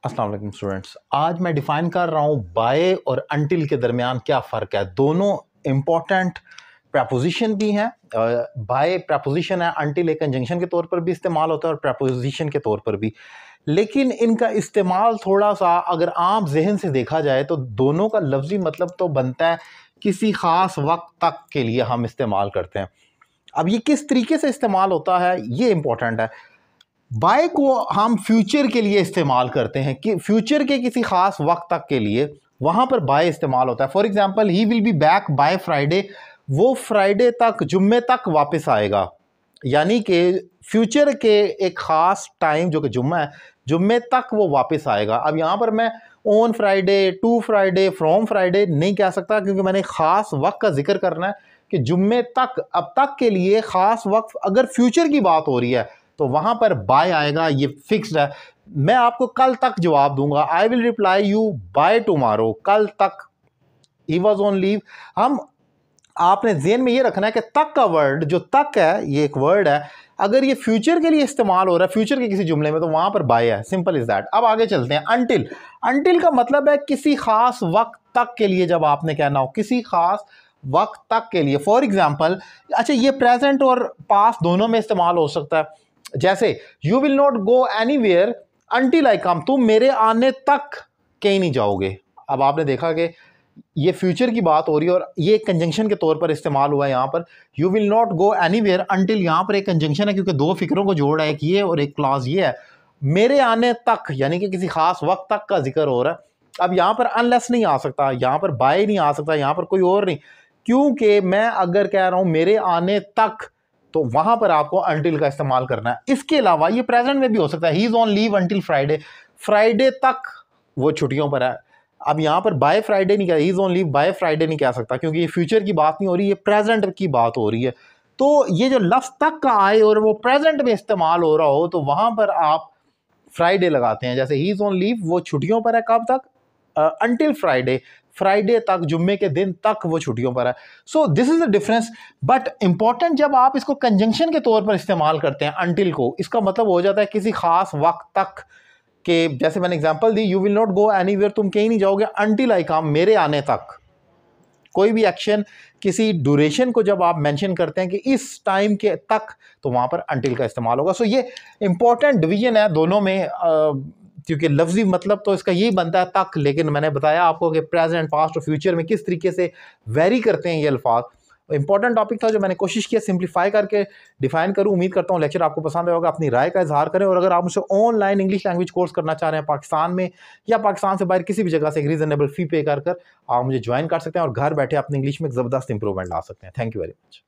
अस्सलाम वालेकुम स्टूडेंट्स। आज मैं डिफाइन कर रहा हूँ बाय और अंटिल के दरमियान क्या फ़र्क है। दोनों इम्पॉर्टेंट प्रपोजिशन भी हैं। बाय प्रपोजिशन है, अंटिल एक कंजंक्शन के तौर पर भी इस्तेमाल होता है और प्रपोजिशन के तौर पर भी, लेकिन इनका इस्तेमाल थोड़ा सा अगर आम जहन से देखा जाए तो दोनों का लफ्ज़ी मतलब तो बनता है किसी ख़ास वक्त तक के लिए हम इस्तेमाल करते हैं। अब ये किस तरीके से इस्तेमाल होता है ये इंपॉर्टेंट है। बाय को हम फ्यूचर के लिए इस्तेमाल करते हैं कि फ्यूचर के किसी खास वक्त तक के लिए, वहां पर बाय इस्तेमाल होता है। For example, he will be back by Friday, वो फ्राइडे तक, जुम्मे तक वापस आएगा। यानी कि फ्यूचर के एक ख़ास टाइम जो कि जुम्मा है, जुम्मे तक वो वापस आएगा। अब यहाँ पर मैं on Friday, to Friday, from Friday नहीं कह सकता, क्योंकि मैंने ख़ास वक्त का जिक्र करना है कि जुम्मे तक, अब तक के लिए ख़ास वक्त। अगर फ्यूचर की बात हो रही है तो वहाँ पर बाय आएगा, ये फिक्स्ड है। मैं आपको कल तक जवाब दूंगा, I will reply you by tomorrow, कल तक। He was on leave. हम आपने ज़हन में ये रखना है कि तक का वर्ड, जो तक है ये एक वर्ड है, अगर ये फ्यूचर के लिए इस्तेमाल हो रहा है, फ्यूचर के किसी जुमले में, तो वहां पर बाय है। Simple is that. अब आगे चलते हैं। अंटिल, अंटिल का मतलब है किसी खास वक्त तक के लिए। जब आपने कहना हो किसी खास वक्त तक के लिए, फॉर एग्जाम्पल, अच्छा ये प्रेजेंट और पास्ट दोनों में इस्तेमाल हो सकता है। जैसे you will not go anywhere until I come, तुम मेरे आने तक कहीं नहीं जाओगे। अब आपने देखा कि ये फ्यूचर की बात हो रही है और ये कंजंक्शन के तौर पर इस्तेमाल हुआ है यहाँ पर। You will not go anywhere until, यहाँ पर एक कंजंक्शन है क्योंकि दो फिक्रों को जोड़ा है, एक ये और एक क्लॉज ये है। मेरे आने तक यानी कि किसी खास वक्त तक का जिक्र हो रहा है। अब यहाँ पर अनलेस नहीं आ सकता, यहाँ पर बाय नहीं आ सकता, यहाँ पर कोई और नहीं, क्योंकि मैं अगर कह रहा हूँ मेरे आने तक, तो वहां पर आपको अंटिल का इस्तेमाल करना है। इसके अलावा ये प्रेजेंट में भी हो सकता है। He is on leave until Friday, Friday तक वो छुट्टियों पर है। अब यहां पर बाय फ्राइडे नहीं कह, he is on leave by Friday नहीं कह सकता, क्योंकि ये फ्यूचर की बात नहीं हो रही, ये प्रेजेंट की बात हो रही है। तो ये जो लफ्ज तक का आए और वो प्रेजेंट में इस्तेमाल हो रहा हो, तो वहां पर आप फ्राइडे लगाते हैं। जैसे ही इज ऑन लीव, वो छुट्टियों पर है, कब तक? अंटिल फ्राइडे, फ्राइडे तक, जुम्मे के दिन तक वो छुट्टियों पर है। So this is the difference. But important, जब आप इसको कंजंक्शन के तौर पर इस्तेमाल करते हैं अंटिल को, इसका मतलब हो जाता है किसी खास वक्त तक के। जैसे मैंने example the, you will not go anywhere, तुम कहीं नहीं जाओगे, अंटिल आई कम, मेरे आने तक। कोई भी एक्शन, किसी ड्यूरेशन को जब आप मेंशन करते हैं कि इस टाइम के तक, तो वहां पर अंटिल का इस्तेमाल होगा। सो ये इंपॉर्टेंट डिवीजन है दोनों में, क्योंकि लफ्जी मतलब तो इसका यही बनता है तक, लेकिन मैंने बताया आपको कि प्रेजेंट, पास्ट और फ्यूचर में किस तरीके से वेरी करते हैं ये अल्फाज। इंपॉर्टेंट टॉपिक था जो मैंने कोशिश किया सिंप्लीफाई करके डिफाइन करूं। उम्मीद करता हूं लेक्चर आपको पसंद आएगा। अपनी राय का इजहार करें, और अगर आप मुझसे ऑनलाइन इंग्लिश लैंग्वेज कोर्स करना चाह रहे हैं पाकिस्तान में या पाकिस्तान से बाहर किसी भी जगह से, एक रीजनेबल फी पे कर आप मुझे ज्वाइन कर सकते हैं और घर बैठे अपनी इंग्लिश में ज़बरदस्त इंप्रूवमेंट ला सकते हैं। Thank you very much.